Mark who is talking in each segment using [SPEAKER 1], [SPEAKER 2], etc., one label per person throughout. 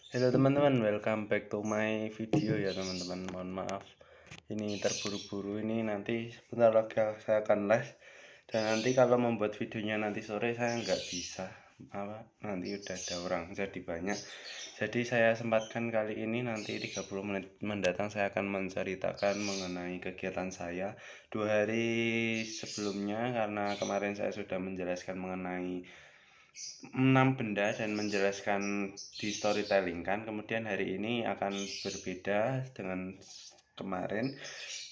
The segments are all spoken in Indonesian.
[SPEAKER 1] Halo teman-teman, welcome back to my video ya teman-teman. Mohon maaf, ini terburu-buru, ini nanti sebentar lagi saya akan live. Dan nanti kalau membuat videonya nanti sore saya nggak bisa, nanti udah ada orang jadi banyak. Jadi saya sempatkan kali ini, nanti 30 menit mendatang saya akan menceritakan mengenai kegiatan saya 2 hari sebelumnya, karena kemarin saya sudah menjelaskan mengenai 6 benda dan menjelaskan di storytelling kan. Kemudian hari ini akan berbeda dengan kemarin.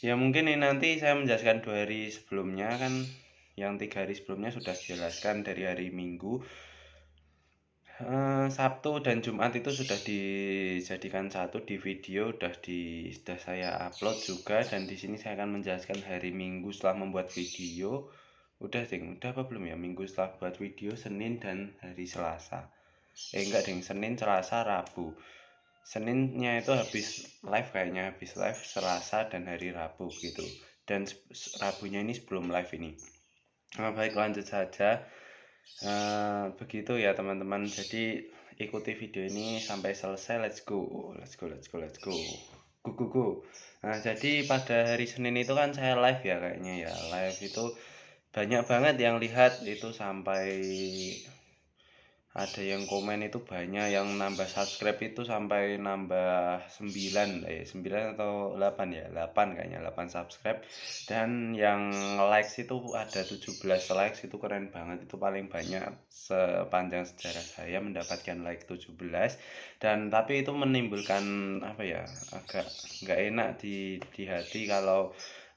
[SPEAKER 1] Ya mungkin ini nanti saya menjelaskan 2 hari sebelumnya kan, yang 3 hari sebelumnya sudah dijelaskan dari hari Minggu. Sabtu dan Jumat itu sudah dijadikan satu di video, sudah saya upload juga, dan di sini saya akan menjelaskan hari Minggu setelah membuat video. Udah apa belum ya? Minggu setelah buat video, Senin dan hari Selasa. Enggak ding, Senin, Selasa, Rabu. Seninnya itu habis live kayaknya, habis live Selasa dan hari Rabu gitu. Dan Rabunya ini sebelum live ini. Baik, lanjut saja. Begitu ya teman-teman. Jadi ikuti video ini sampai selesai. Let's go. Let's go, let's go, let's go. Go, go, go. Nah, jadi pada hari Senin itu kan saya live ya kayaknya ya. Live itu banyak banget yang lihat itu, sampai ada yang komen itu banyak, yang nambah subscribe itu sampai nambah 9 atau 8 ya, 8 kayaknya, 8 subscribe. Dan yang likes itu ada 17 likes, itu keren banget, itu paling banyak sepanjang sejarah saya mendapatkan like 17. Dan tapi itu menimbulkan apa ya, agak nggak enak di hati kalau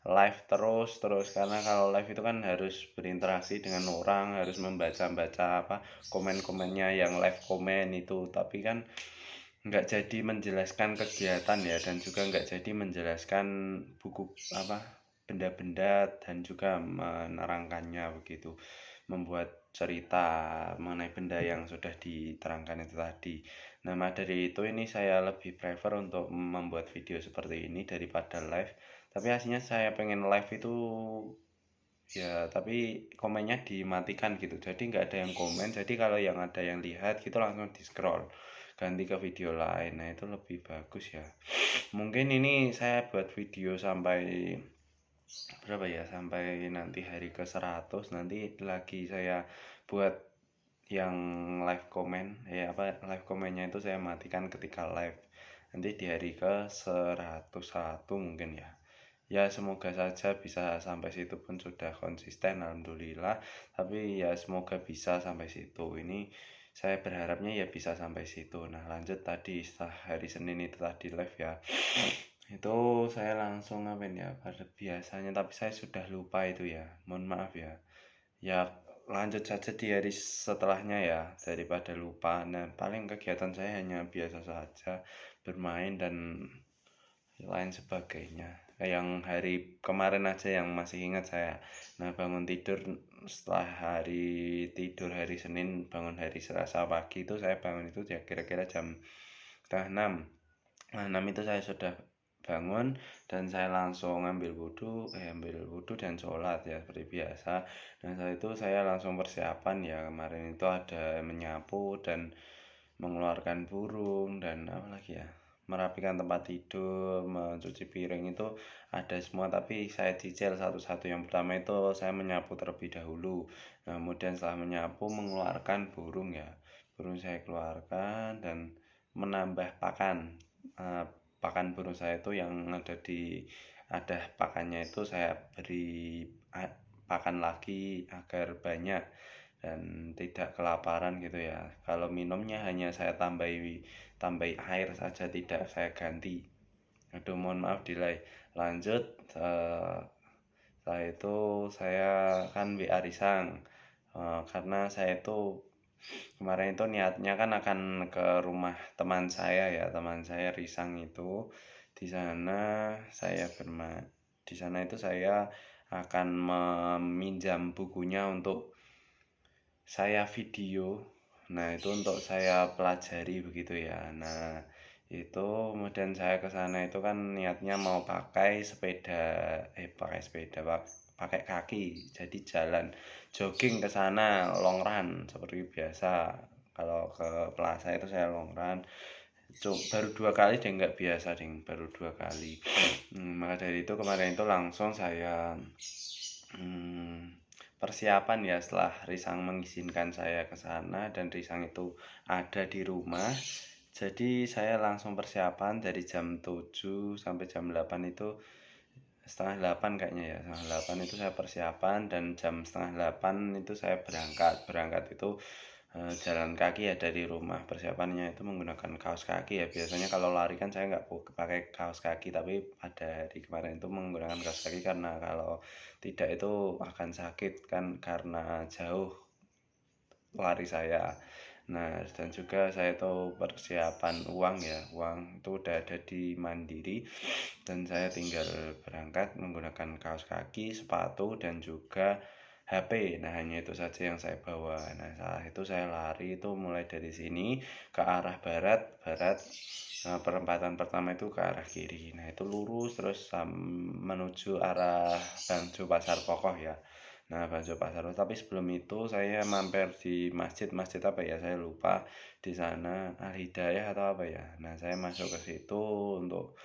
[SPEAKER 1] live terus karena kalau live itu kan harus berinteraksi dengan orang, harus membaca-baca komen-komennya yang live komen itu, tapi kan nggak jadi menjelaskan kegiatan ya, dan juga nggak jadi menjelaskan buku benda-benda, dan juga menerangkannya begitu, membuat cerita mengenai benda yang sudah diterangkan itu tadi. Nah, maka dari itu ini saya lebih prefer untuk membuat video seperti ini daripada live. Tapi aslinya saya pengen live itu ya, tapi komennya dimatikan gitu, jadi nggak ada yang komen. Jadi kalau yang ada yang lihat gitu langsung di scroll ganti ke video lain. Nah, itu lebih bagus ya. Mungkin ini saya buat video sampai berapa ya, sampai nanti hari ke 100, nanti lagi saya buat yang live komen live komennya itu saya matikan ketika live, nanti di hari ke 101 mungkin ya. Ya semoga saja bisa sampai situ, pun sudah konsisten alhamdulillah. Tapi ya semoga bisa sampai situ. Ini saya berharapnya ya bisa sampai situ. Nah, lanjut tadi setelah hari Senin itu tadi live ya. Itu saya langsung ngapain ya pada biasanya, tapi saya sudah lupa itu ya. Mohon maaf ya. Ya lanjut saja di hari setelahnya ya, daripada lupa. Nah, paling kegiatan saya hanya biasa saja, bermain dan lain sebagainya. Yang hari kemarin aja yang masih ingat saya. Nah, bangun tidur setelah hari Senin, bangun hari Selasa pagi itu, saya bangun itu ya kira-kira jam setengah 6. Nah, 6 itu saya sudah bangun, dan saya langsung ambil wudhu dan sholat ya seperti biasa. Dan saat itu saya langsung persiapan ya, kemarin itu ada menyapu dan mengeluarkan burung, dan apa lagi ya, merapikan tempat tidur, mencuci piring, itu ada semua, tapi saya cicil satu-satu. Yang pertama itu saya menyapu terlebih dahulu. Nah, kemudian setelah menyapu, mengeluarkan burung ya, burung saya keluarkan dan menambah pakan. Eh, Pakan burung saya itu yang ada pakannya itu saya beri pakan lagi agar banyak dan tidak kelaparan gitu ya. Kalau minumnya hanya saya tambahi air saja, tidak saya ganti. Aduh, mohon maaf delay. Lanjut, setelah itu saya kan WA Risang, karena saya itu kemarin itu niatnya kan akan ke rumah teman saya ya, teman saya Risang itu. Di sana di sana itu saya akan meminjam bukunya untuk saya video. Nah, itu untuk saya pelajari begitu ya. Nah, itu kemudian saya ke sana itu kan niatnya mau pakai sepeda, pakai kaki. Jadi jalan jogging ke sana, long run seperti biasa. Kalau ke plaza itu saya long run. baru 2 kali deh, nggak biasa deh, baru 2 kali. Maka dari itu kemarin itu langsung saya, persiapan ya setelah Risang mengizinkan saya ke sana dan Risang itu ada di rumah. Jadi saya langsung persiapan dari jam 7 sampai jam 8 itu, setengah 8 kayaknya ya, setengah 8 itu saya persiapan dan jam setengah 8 itu saya berangkat. Berangkat itu jalan kaki ya dari rumah. Persiapannya itu menggunakan kaos kaki ya. Biasanya kalau lari kan saya nggak pakai kaos kaki, tapi pada hari kemarin itu menggunakan kaos kaki karena kalau tidak itu akan sakit kan karena jauh lari saya. Nah, dan juga saya itu persiapan uang ya, uang itu udah ada di Mandiri dan saya tinggal berangkat menggunakan kaos kaki, sepatu dan juga HP. Nah, hanya itu saja yang saya bawa. Nah, saat itu saya lari itu mulai dari sini ke arah barat, perempatan pertama itu ke arah kiri. Nah, itu lurus terus menuju arah Bangjo Pasar Kokoh ya. Nah, Bangjo Pasar, tapi sebelum itu saya mampir di masjid apa ya, saya lupa, di sana Al Hidayah atau apa ya. Nah, saya masuk ke situ untuk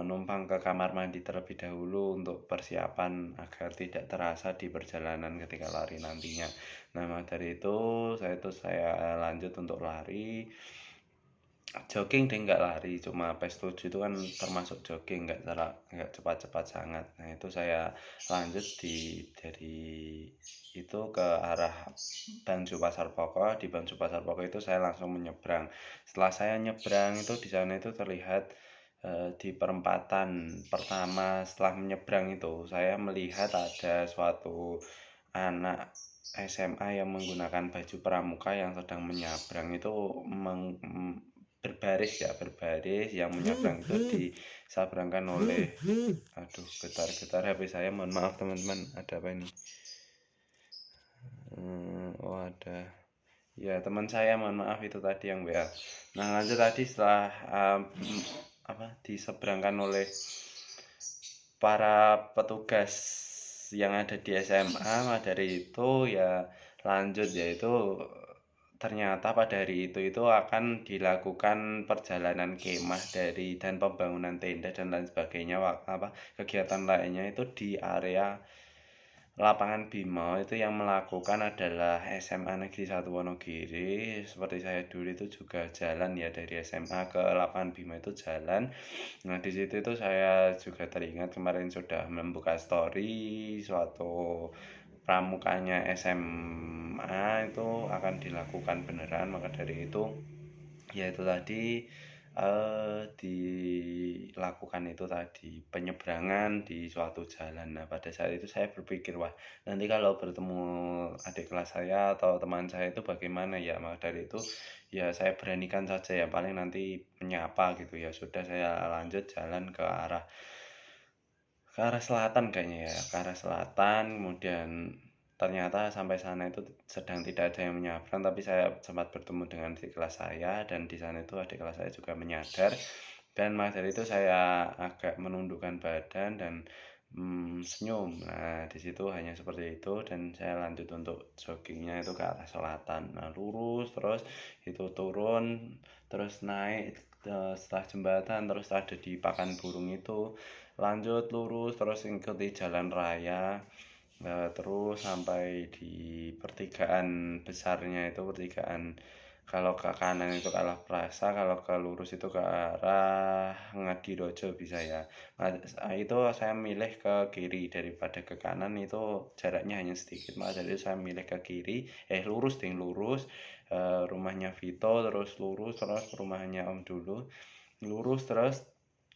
[SPEAKER 1] numpang ke kamar mandi terlebih dahulu untuk persiapan agar tidak terasa di perjalanan ketika lari nantinya. Nah, maka dari itu saya lanjut untuk lari. Jogging deh, nggak lari, cuma PS7 itu kan termasuk jogging, nggak cepat-cepat sangat. Nah, itu saya lanjut dari itu ke arah Bangjo Pasar Pokok. Di Bangjo Pasar Pokok itu saya langsung menyeberang. Setelah saya nyebrang itu di sana itu terlihat, di perempatan pertama setelah menyeberang itu saya melihat ada suatu anak SMA yang menggunakan baju pramuka yang sedang menyeberang itu berbaris yang menyeberang itu diseberangkan oleh, aduh, getar-getar HP saya, mohon maaf teman-teman, ada apa ini? Oh, ada ya, teman saya, mohon maaf, itu tadi yang WA. Nah, lanjut tadi setelah diseberangkan oleh para petugas yang ada di SMA. Dari itu ya lanjut, yaitu ternyata pada hari itu akan dilakukan perjalanan kemah dan pembangunan tenda dan lain sebagainya. Kegiatan lainnya itu di area lapangan Bima. Itu yang melakukan adalah SMA Negeri 1 Wonogiri. Seperti saya dulu itu juga jalan ya, dari SMA ke lapangan Bima itu jalan. Nah, di situ itu saya juga teringat kemarin sudah membuka story suatu pramukanya SMA itu akan dilakukan beneran. Maka dari itu ya itu tadi, dilakukan itu tadi penyeberangan di suatu jalan. Nah, pada saat itu saya berpikir, wah, nanti kalau bertemu adik kelas saya atau teman saya itu bagaimana ya. Maka dari itu ya saya beranikan saja ya, paling nanti menyapa gitu ya. Sudah, saya lanjut jalan ke arah selatan kayaknya ya, ke arah selatan. Kemudian ternyata sampai sana itu sedang tidak ada yang menyeberang, tapi saya sempat bertemu dengan adik kelas saya dan di sana itu adik kelas saya juga menyadar. Dan maka dari itu saya agak menundukkan badan dan senyum. Nah, di situ hanya seperti itu dan saya lanjut untuk joggingnya itu ke arah selatan. Nah, lurus terus itu turun, terus naik setelah jembatan, terus ada di pakan burung itu, lanjut lurus terus ikuti jalan raya, terus sampai di pertigaan besarnya itu, pertigaan kalau ke kanan itu ke arah Prasa, kalau ke lurus itu ke arah Ngadirojo bisa ya. Nah, itu saya milih ke kiri daripada ke kanan, itu jaraknya hanya sedikit. Maka jadi saya milih ke kiri, lurus, rumahnya Vito, terus lurus terus rumahnya Om dulu, lurus terus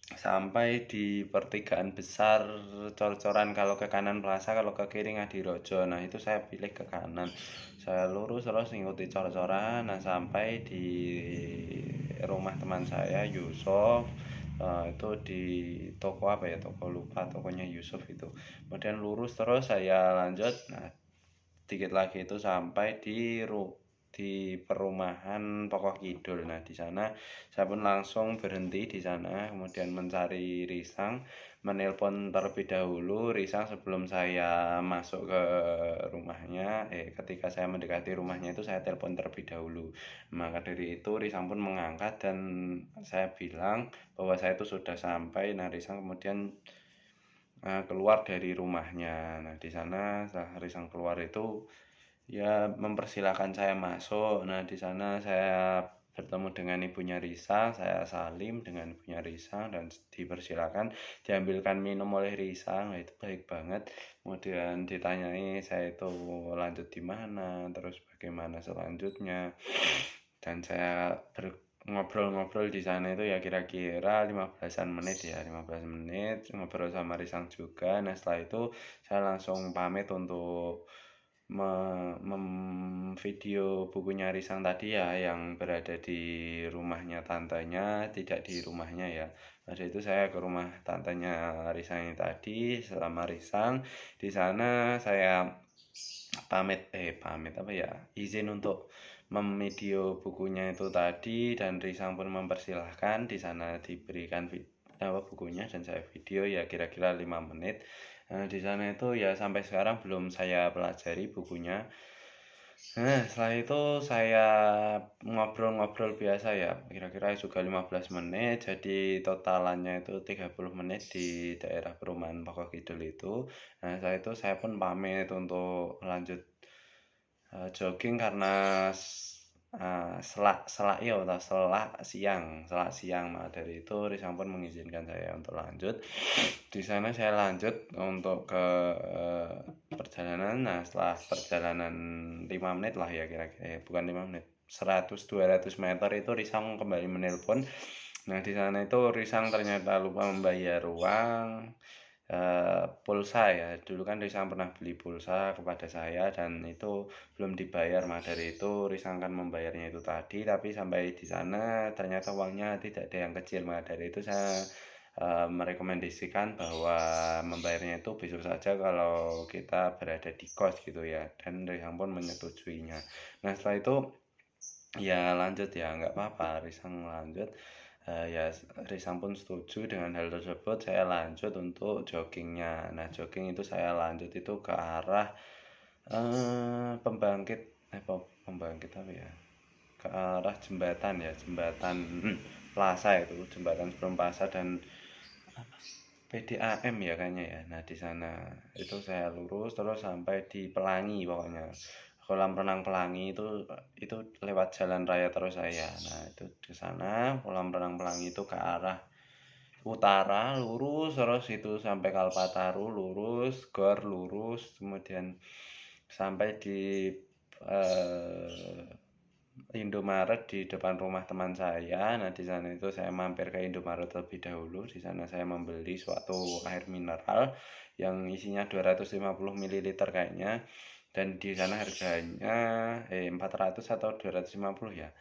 [SPEAKER 1] sampai di pertigaan besar cor-coran. Kalau ke kanan Plaza, kalau ke kiri Ngadirojo. Nah, itu saya pilih ke kanan, saya lurus terus ngikuti cor-coran. Nah, sampai di rumah teman saya Yusuf, itu di toko apa ya, toko lupa, tokonya Yusuf itu. Kemudian lurus terus saya lanjut. Nah, sedikit lagi itu sampai di di perumahan Pokok Kidul. Nah, di sana saya pun langsung berhenti di sana, kemudian mencari Risang, menelpon terlebih dahulu Risang sebelum saya masuk ke rumahnya. Ketika saya mendekati rumahnya itu saya telepon terlebih dahulu. Maka dari itu Risang pun mengangkat dan saya bilang bahwa saya itu sudah sampai. Nah, Risang kemudian keluar dari rumahnya. Nah, di sana setelah Risang keluar itu ya mempersilahkan saya masuk. Nah, di sana saya bertemu dengan ibunya Risang, saya salim dengan ibunya Risang dan dipersilakan diambilkan minum oleh Risang. Nah, itu baik banget. Kemudian ditanyai saya itu lanjut di mana, terus bagaimana selanjutnya. Dan saya ngobrol-ngobrol di sana itu ya kira-kira 15-an menit ya, 15 menit ngobrol sama Risang juga. Nah, setelah itu saya langsung pamit untuk video bukunya Risang tadi ya, yang berada di rumahnya tantenya, tidak di rumahnya ya. Pada itu saya ke rumah tantenya Risang ini tadi, selama Risang di sana saya pamit apa ya, izin untuk video bukunya itu tadi, dan Risang pun mempersilahkan di sana diberikan bukunya dan saya video ya kira-kira 5 menit. Nah, di sana itu ya sampai sekarang belum saya pelajari bukunya. Nah, setelah itu saya ngobrol-ngobrol biasa ya, kira-kira juga 15 menit, jadi totalannya itu 30 menit di daerah perumahan Pokok Kidul itu. Nah, setelah itu saya pun pamit untuk lanjut jogging karena selak siang. Nah, dari itu Risang pun mengizinkan saya untuk lanjut. Di sana saya lanjut untuk ke perjalanan. Nah, setelah perjalanan 5 menit lah ya kira-kira, bukan 5 menit, 100-200 meter itu Risang kembali menelpon. Nah, di sana itu Risang ternyata lupa membayar uang pulsa ya. Dulu kan Risang pernah beli pulsa kepada saya dan itu belum dibayar. Maka dari itu Risang kan membayarnya itu tadi, tapi sampai di sana ternyata uangnya tidak ada yang kecil. Maka dari itu saya merekomendasikan bahwa membayarnya itu besok saja kalau kita berada di kos gitu ya, dan Risang pun menyetujuinya. Nah, setelah itu ya lanjut ya, nggak apa-apa Risang lanjut. Ya Risang pun setuju dengan hal tersebut, saya lanjut untuk joggingnya. Nah, jogging itu saya lanjut itu ke arah pembangkit pembangkit apa ya, ke arah jembatan ya, jembatan Plaza, itu jembatan sebelum Plaza dan PDAM ya kayaknya ya. Nah, di sana itu saya lurus terus sampai di Pelangi, pokoknya kolam renang Pelangi itu lewat jalan raya terus saya. Nah, itu ke sana kolam renang Pelangi itu ke arah utara lurus terus itu sampai Kalpataru lurus, Gor lurus, kemudian sampai di eh, Indomaret di depan rumah teman saya. Nah, di sana itu saya mampir ke Indomaret terlebih dahulu. Di sana saya membeli suatu air mineral yang isinya 250 ml kayaknya. Dan di sana harganya 400 atau 250 ya.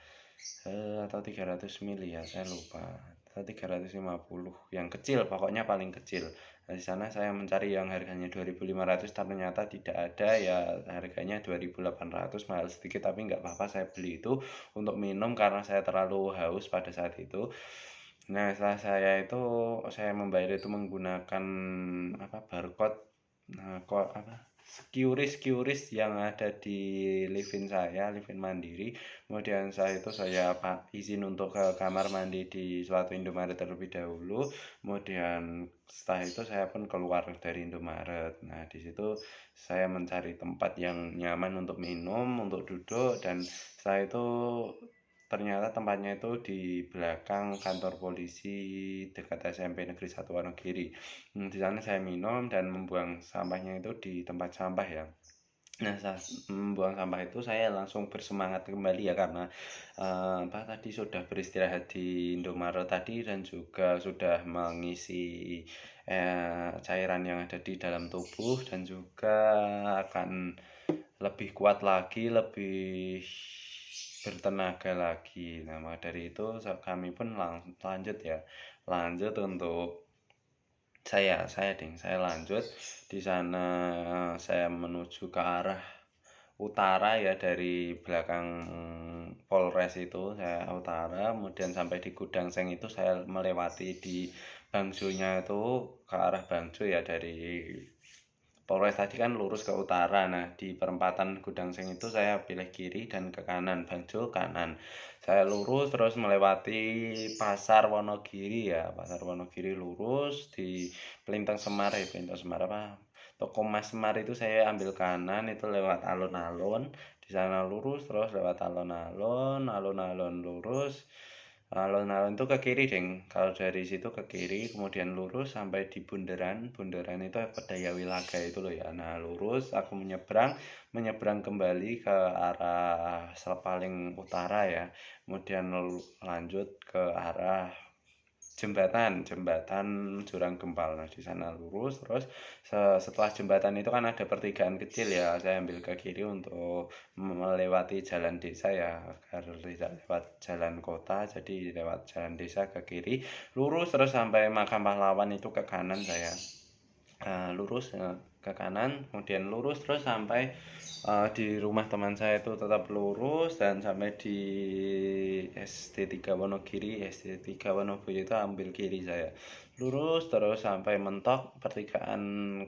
[SPEAKER 1] Atau 300 mili ya, saya lupa. Atau 350 yang kecil, pokoknya paling kecil. Nah, di sana saya mencari yang harganya 2.500, ternyata tidak ada ya, harganya 2.800, mahal sedikit tapi nggak apa-apa saya beli itu untuk minum karena saya terlalu haus pada saat itu. Nah, setelah saya membayar itu menggunakan barcode. Nah, kok QRIS yang ada di Livin saya, Livin Mandiri. Kemudian saya izin untuk ke kamar mandi di suatu Indomaret terlebih dahulu. Kemudian setelah itu saya pun keluar dari Indomaret. Nah, di situ saya mencari tempat yang nyaman untuk minum, untuk duduk, dan setelah itu ternyata tempatnya itu di belakang kantor polisi dekat SMP Negeri 1 Wonogiri. Di sana saya minum dan membuang sampahnya itu di tempat sampah ya. Nah, saat membuang sampah itu saya langsung bersemangat kembali ya, karena tadi sudah beristirahat di Indomaret tadi dan juga sudah mengisi cairan yang ada di dalam tubuh, dan juga akan lebih kuat lagi, lebih bertenaga lagi. Nah, maka dari itu kami pun lanjut untuk saya lanjut di sana. Saya menuju ke arah utara ya, dari belakang Polres itu saya utara, kemudian sampai di Gudang Seng itu saya melewati di Bangsunya itu ke arah Bangsu ya, dari Polres tadi kan lurus ke utara. Nah, di perempatan Gudang Seng itu saya pilih kiri dan ke kanan, Bangjo kanan. Saya lurus terus melewati Pasar Wonogiri ya, Pasar Wonogiri lurus di Pelintang Semar ya, Pelintang Semar apa? Toko Mas Semar itu saya ambil kanan itu lewat alun-alun, di sana lurus terus lewat alun-alun, alun-alun lurus. Alun-alun itu ke kiri, Deng. Kalau dari situ ke kiri, kemudian lurus sampai di bundaran. Bundaran itu Pedaya Wilaga itu loh ya. Nah, lurus aku menyeberang kembali ke arah paling utara ya. Kemudian lanjut ke arah jembatan Jurang Gempal. Nah, di sana lurus terus setelah jembatan itu kan ada pertigaan kecil ya. Saya ambil ke kiri untuk melewati jalan desa ya, agar tidak lewat jalan kota, jadi lewat jalan desa ke kiri, lurus terus sampai Makam Pahlawan itu ke kanan saya. Lurus ke kanan, kemudian lurus terus sampai di rumah teman saya itu tetap lurus dan sampai di SD3 Wonogiri, SD3 Wonoboyo itu ambil kiri saya. Lurus terus sampai mentok pertigaan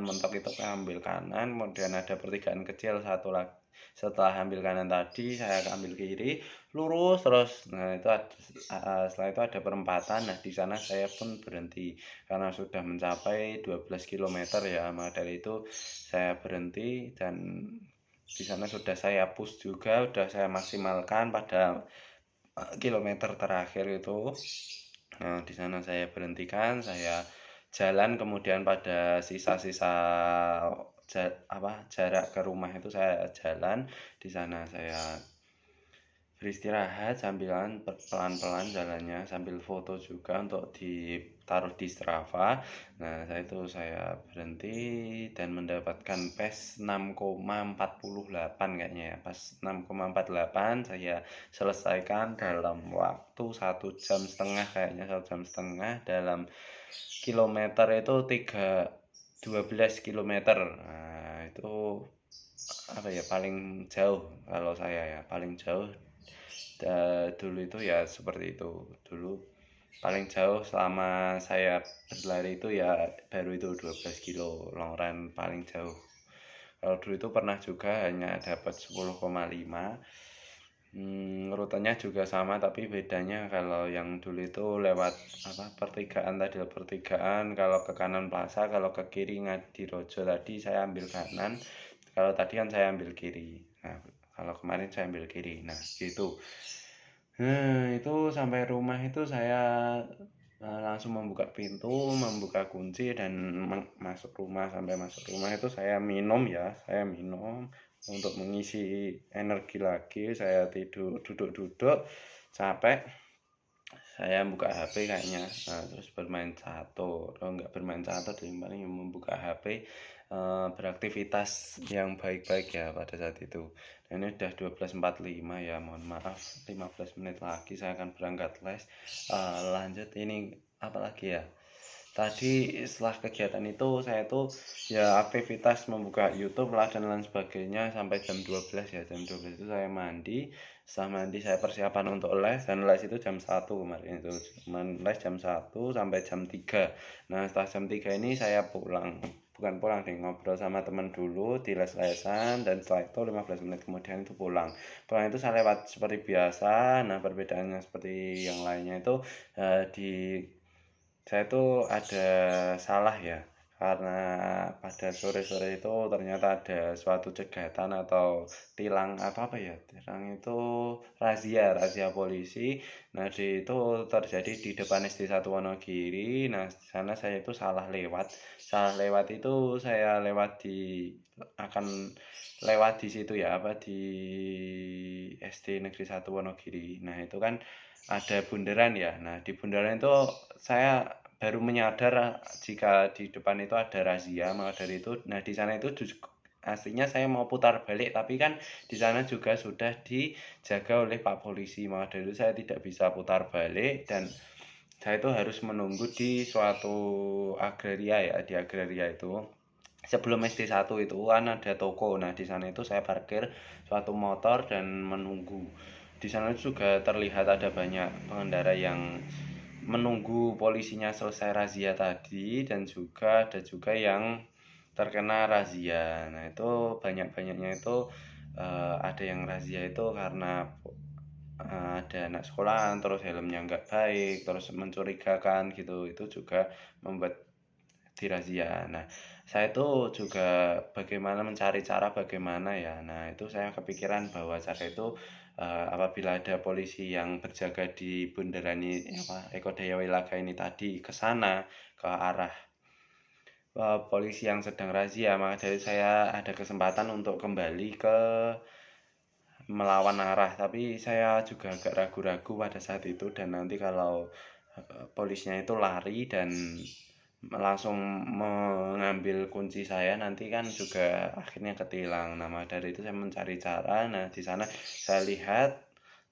[SPEAKER 1] mentok itu saya ambil kanan, kemudian ada pertigaan kecil satu lagi. Setelah ambil kanan tadi saya ambil kiri, lurus terus. Nah, itu setelah itu ada perempatan. Nah, di sana saya pun berhenti karena sudah mencapai 12 km ya. Maka dari itu saya berhenti dan di sana sudah saya push juga, sudah saya maksimalkan pada kilometer terakhir itu. Nah, di sana saya berhentikan, saya jalan, kemudian pada sisa-sisa jarak ke rumah itu saya jalan. Di sana saya beristirahat sambilan pelan-pelan jalannya, sambil foto juga untuk ditaruh di Strava. Nah, saya berhenti dan mendapatkan PES 6,48 kayaknya ya. Pas 6,48 saya selesaikan dalam waktu 1,5 jam kayaknya, 1,5 jam dalam kilometer itu 12 kilometer. Nah, itu apa ya, paling jauh kalau saya ya, paling jauh dulu itu ya seperti itu. Dulu paling jauh selama saya berlari itu ya baru itu 12 kilo long run paling jauh. Kalau dulu itu pernah juga hanya dapat 10,5. Rutenya juga sama, tapi bedanya kalau yang dulu itu lewat pertigaan tadi, pertigaan kalau ke kanan Plaza, kalau ke kiri Ngadirojo tadi saya ambil kanan, kalau tadi kan saya ambil kiri. Nah, kalau kemarin saya ambil kiri. Nah, gitu. Itu sampai rumah itu saya langsung membuka pintu, membuka kunci dan masuk rumah. Sampai masuk rumah itu saya minum ya, untuk mengisi energi lagi. Saya duduk-duduk capek, saya buka HP kayaknya, terus bermain catur, enggak bermain catur deh, paling membuka HP, beraktivitas yang baik-baik ya pada saat itu. Dan ini udah 12.45 ya, mohon maaf, 15 menit lagi saya akan berangkat les. Lanjut ini apa lagi ya, tadi setelah kegiatan itu saya tuh ya aktivitas membuka YouTube lah dan lain sebagainya sampai jam 12 ya. Jam 12 itu saya mandi. Setelah mandi saya persiapan untuk les, dan les itu jam 1 kemarin itu. Les jam 1 sampai jam 3. Nah, setelah jam 3 ini saya pulang. Bukan pulang deh, ngobrol sama teman dulu di les-lesan, dan setelah itu 15 menit kemudian itu pulang. Pulang itu saya lewat seperti biasa. Nah, perbedaannya seperti yang lainnya itu di saya tuh ada salah ya, karena pada sore-sore itu ternyata ada suatu cegatan atau tilang apa ya, tilang itu razia polisi. Nah, itu terjadi di depan SD1 Wonogiri. Nah, di sana saya itu salah lewat itu saya akan lewat di situ ya, di SD Negeri 1 Wonogiri. Nah, itu kan ada bundaran ya. Nah, di bundaran itu saya baru menyadar jika di depan itu ada razia. Maka dari itu, nah di sana itu aslinya saya mau putar balik, tapi kan di sana juga sudah dijaga oleh Pak Polisi. Maka dari itu saya tidak bisa putar balik, dan saya itu harus menunggu di suatu agraria ya, di agraria itu sebelum SD 1 itu kan ada toko. Nah, di sana itu saya parkir suatu motor dan menunggu. Di sana juga terlihat ada banyak pengendara yang menunggu polisinya selesai razia tadi, dan juga ada juga yang terkena razia. Nah, itu banyak-banyaknya itu ada yang razia itu karena ada anak sekolahan terus helmnya nggak baik, terus mencurigakan gitu. Itu juga membuat dirazia. Nah, saya itu juga bagaimana mencari cara bagaimana ya. Nah, itu saya kepikiran bahwa cara itu apabila ada polisi yang berjaga di bundaran ini apa Eko Daya Wilaga ini tadi ke sana ke arah polisi yang sedang razia, maka dari saya ada kesempatan untuk kembali ke melawan arah. Tapi saya juga agak ragu-ragu pada saat itu, dan nanti kalau polisinya itu lari dan langsung mengambil kunci saya, nanti kan juga akhirnya ketilang. Nah, maka dari itu saya mencari cara. Nah, di sana saya lihat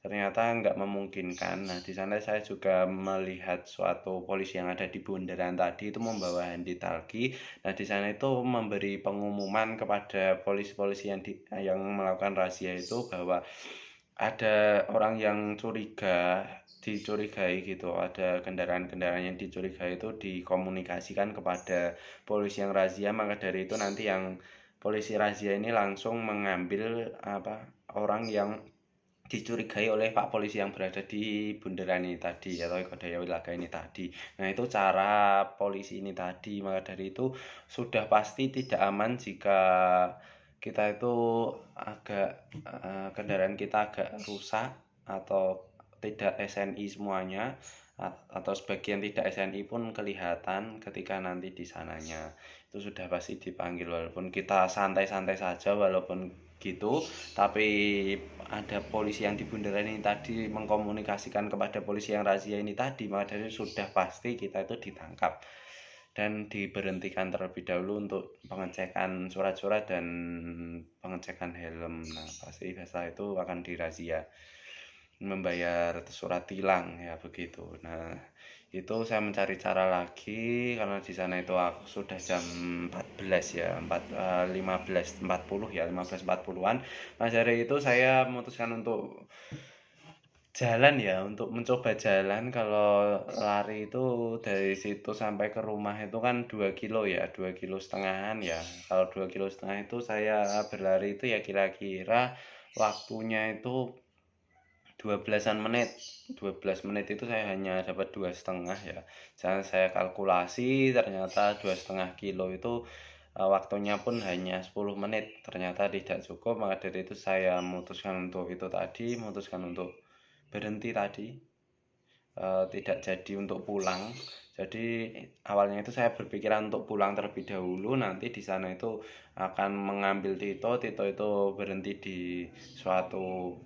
[SPEAKER 1] ternyata nggak memungkinkan. Nah, di sana saya juga melihat suatu polisi yang ada di bundaran tadi itu membawa handi talki. Nah, di sana itu memberi pengumuman kepada polisi-polisi yang melakukan razia itu bahwa ada orang yang dicurigai gitu, ada kendaraan-kendaraan yang dicurigai itu dikomunikasikan kepada polisi yang razia. Maka dari itu nanti yang polisi razia ini langsung mengambil apa orang yang dicurigai oleh Pak Polisi yang berada di bundaran ini tadi atau Eko Daya Wilaga ini tadi. Nah, itu cara polisi ini tadi. Maka dari itu sudah pasti tidak aman jika kita itu kendaraan kita agak rusak atau tidak SNI semuanya, atau sebagian tidak SNI pun kelihatan ketika nanti di sananya. Itu sudah pasti dipanggil, walaupun kita santai-santai saja walaupun gitu, tapi ada polisi yang di bundaran ini tadi mengkomunikasikan kepada polisi yang razia ini tadi, maka dari sudah pasti kita itu ditangkap dan diberhentikan terlebih dahulu untuk pengecekan surat-surat dan pengecekan helm. Nah, pasti setelah itu akan dirazia, membayar surat tilang ya begitu. Nah, itu saya mencari cara lagi karena di sana itu aku sudah jam 14 ya, 15.40 ya, 15.40-an. Nah, dari itu saya memutuskan untuk jalan ya, untuk mencoba jalan. Kalau lari itu dari situ sampai ke rumah itu kan 2 kilo ya, 2,5 kiloan ya. Kalau 2,5 kilo itu saya berlari itu ya kira-kira waktunya itu 12-an menit. 12 menit itu saya hanya dapat 2,5 ya. Jangan saya kalkulasi ternyata 2,5 kilo itu waktunya pun hanya 10 menit. Ternyata tidak cukup, maka dari itu saya memutuskan untuk itu tadi, memutuskan untuk berhenti tadi, tidak jadi untuk pulang. Jadi awalnya itu saya berpikiran untuk pulang terlebih dahulu, nanti di sana itu akan mengambil Tito. Tito itu berhenti di suatu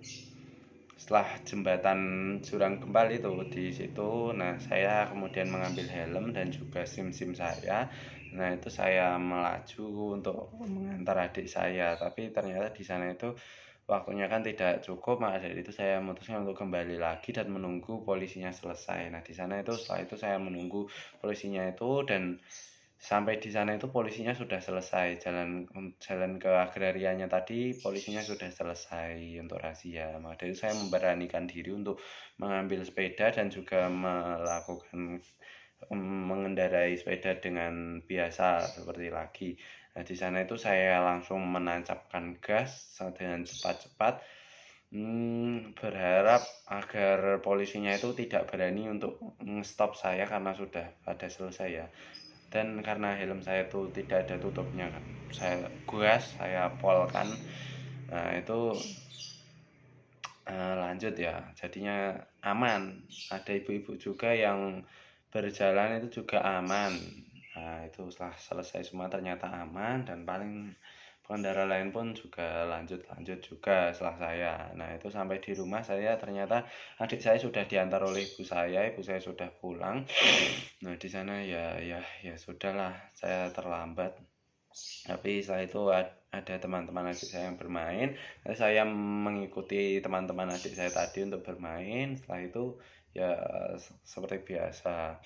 [SPEAKER 1] setelah jembatan Jurang Gempal itu di situ. Nah, saya kemudian mengambil helm dan juga SIM saya. Nah, itu saya melaju untuk mengantar adik saya, tapi ternyata di sana itu waktunya kan tidak cukup. Maka dari itu saya memutuskan untuk kembali lagi dan menunggu polisinya selesai. Nah, di sana itu setelah itu saya menunggu polisinya itu, dan sampai di sana itu polisinya sudah selesai. Jalan ke agrarianya tadi polisinya sudah selesai untuk razia. Maka dari itu saya memberanikan diri untuk mengambil sepeda dan juga melakukan mengendarai sepeda dengan biasa seperti lagi. Nah, di sana itu saya langsung menancapkan gas dengan cepat-cepat, berharap agar polisinya itu tidak berani untuk stop saya karena sudah pada selesai ya. Dan karena helm saya itu tidak ada tutupnya kan, saya gas, saya polkan. Nah, itu lanjut ya, jadinya aman. Ada ibu-ibu juga yang berjalan itu juga aman. Nah, itu setelah selesai semua ternyata aman, dan paling pengendara lain pun juga lanjut juga setelah saya. Nah, itu sampai di rumah saya ternyata adik saya sudah diantar oleh ibu saya sudah pulang. Nah, di sana ya sudahlah, saya terlambat. Tapi setelah itu ada teman-teman adik saya yang bermain, saya mengikuti teman-teman adik saya tadi untuk bermain. Setelah itu ya seperti biasa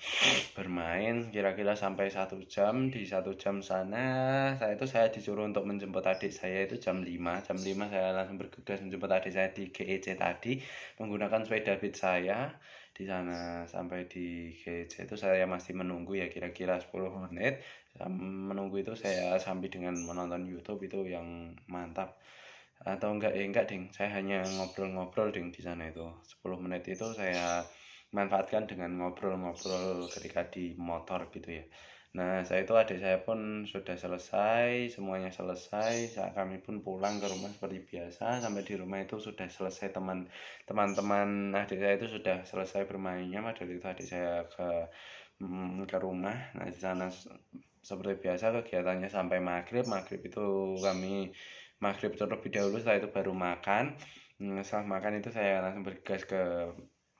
[SPEAKER 1] bermain kira-kira sampai 1 jam. Di 1 jam sana saya disuruh untuk menjemput adik saya itu jam 5 saya langsung bergegas menjemput adik saya di GEC tadi menggunakan sepeda beat saya. Di sana sampai di GEC itu saya masih menunggu ya kira-kira 10 menit. Menunggu itu saya sambil dengan menonton YouTube itu yang mantap. Atau enggak ding, saya hanya ngobrol-ngobrol ding di sana itu. 10 menit itu saya manfaatkan dengan ngobrol-ngobrol ketika di motor gitu ya. Nah, adik saya pun sudah selesai, semuanya selesai. Saat kami pun pulang ke rumah seperti biasa. Sampai di rumah itu sudah selesai teman-teman adik saya itu sudah selesai bermainnya. Padahal itu adik saya ke rumah. Nah, di sana seperti biasa kegiatannya sampai maghrib. Maghrib itu kami maghrib terlebih dahulu, setelah itu baru makan. Setelah makan itu saya langsung bergegas ke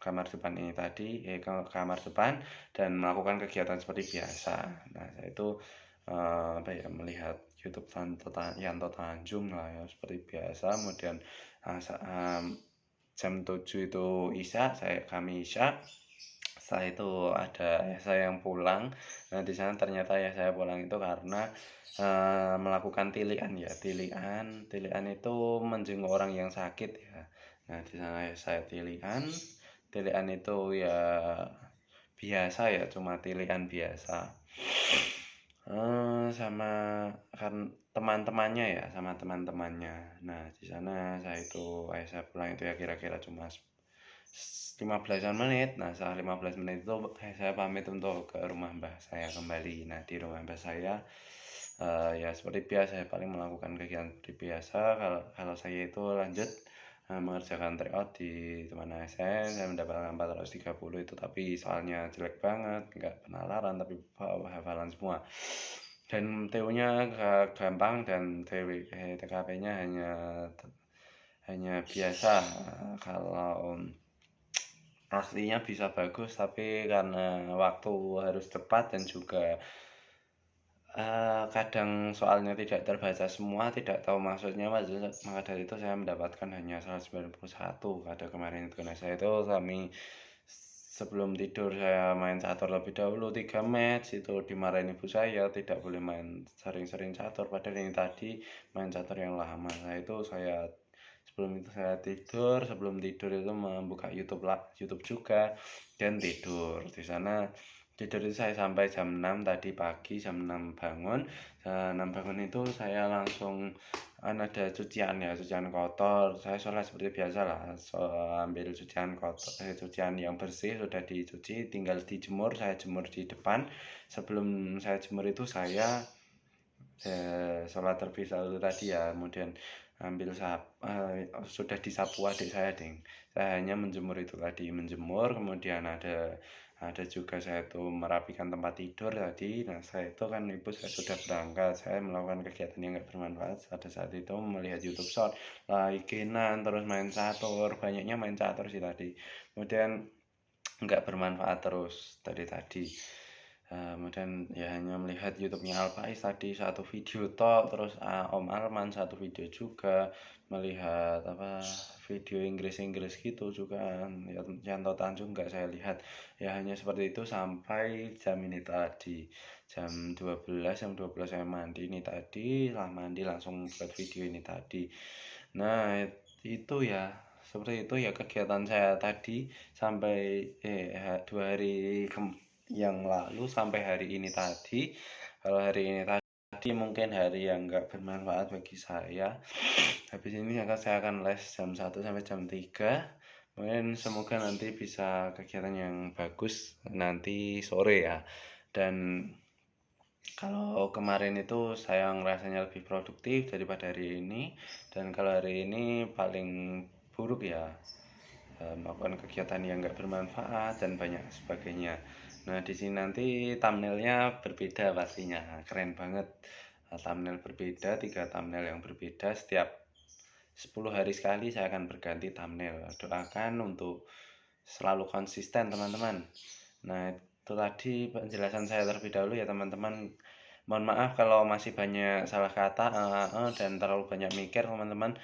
[SPEAKER 1] kamar depan ini tadi, ke kamar depan dan melakukan kegiatan seperti biasa. Nah, saya itu melihat YouTube Yanto Tanjung lah ya seperti biasa. Kemudian jam 7 itu kami isya. Setelah itu ada ayah saya yang pulang. Nah, di sana ternyata ayah saya pulang itu karena melakukan tilian ya. Tilian itu menjenguk orang yang sakit ya. Nah, di sana ayah saya tilian. Tilian itu ya biasa ya, cuma tilian biasa. Sama kan teman-temannya ya, sama teman-temannya. Nah, di sana ayah saya pulang itu ya kira-kira cuma 15-an menit. Nah, setelah 15 menit itu saya pamit untuk ke rumah mbah saya kembali. Nah, di rumah mbah saya ya seperti biasa saya paling melakukan kegiatan seperti biasa. Kalau saya itu lanjut mengerjakan tryout di teman saya mendapatkan 430 itu, tapi soalnya jelek banget, nggak penalaran tapi hafalan semua. Dan TU-nya gampang dan TKP-nya hanya biasa. Kalau aslinya bisa bagus tapi karena waktu harus cepat dan juga kadang soalnya tidak terbaca semua, tidak tahu maksudnya, maka dari itu saya mendapatkan hanya 191 pada kemarin itu. Nah, saya itu sebelum tidur saya main catur lebih dahulu 3 match, itu dimarahin ibu saya tidak boleh main sering-sering catur, padahal ini tadi main catur yang lama. Nah, itu sebelum itu saya tidur, sebelum tidur itu membuka YouTube juga dan tidur. Di sana tidur itu saya sampai jam 6 tadi pagi, jam 6 bangun. Jam 6 bangun itu saya langsung ada cucian kotor. Saya sholat seperti biasa lah, ambil cucian yang bersih sudah dicuci, tinggal dijemur. Saya jemur di depan. Sebelum saya jemur itu saya sholat terlebih dahulu tadi ya, kemudian sudah disapu adik saya ding. Saya hanya menjemur itu tadi, kemudian ada juga saya tuh merapikan tempat tidur tadi. Nah, saya itu kan ibu saya sudah berangkat, saya melakukan kegiatan yang nggak bermanfaat pada saat itu, melihat YouTube Short, like-inan, terus main catur, banyaknya main catur sih tadi. Kemudian nggak bermanfaat terus tadi. Kemudian ya hanya melihat YouTube-nya Alpais tadi satu video tok, terus Om Arman satu video juga, melihat video Inggris gitu juga ya, Yanto Tanjung nggak saya lihat. Ya hanya seperti itu sampai jam ini tadi, jam 12 saya mandi ini tadi. Setelah mandi langsung buat video ini tadi. Nah, itu ya seperti itu ya kegiatan saya tadi sampai 2 hari yang lalu sampai hari ini tadi. Kalau hari ini tadi mungkin hari yang nggak bermanfaat bagi saya. Habis ini saya akan les jam 1 sampai jam 3. Mungkin semoga nanti bisa kegiatan yang bagus nanti sore ya. Dan kalau kemarin itu saya ngerasanya lebih produktif daripada hari ini. Dan kalau hari ini paling buruk ya, melakukan kegiatan yang nggak bermanfaat dan banyak sebagainya. Nah, di sini nanti thumbnailnya berbeda pastinya, keren banget. Thumbnail berbeda, 3 thumbnail yang berbeda. Setiap 10 hari sekali saya akan berganti thumbnail. Doakan untuk selalu konsisten teman-teman. Nah, itu tadi penjelasan saya terlebih dahulu ya teman-teman. Mohon maaf kalau masih banyak salah kata, dan terlalu banyak mikir teman-teman.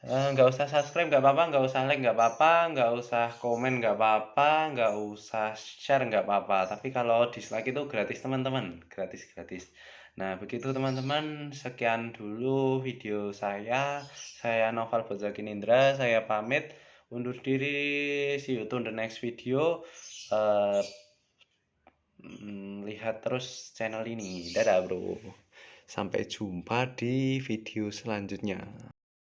[SPEAKER 1] Nggak usah subscribe nggak apa-apa, nggak usah like nggak apa-apa, nggak usah komen nggak apa-apa, nggak usah share nggak apa-apa. Tapi kalau dislike itu gratis teman-teman, gratis gratis. Nah begitu teman-teman, sekian dulu video saya. Saya Noval Bozakin Indra, saya pamit undur diri. See you to the next video. Eh, lihat terus channel ini. Dadah bro. Sampai jumpa di video selanjutnya.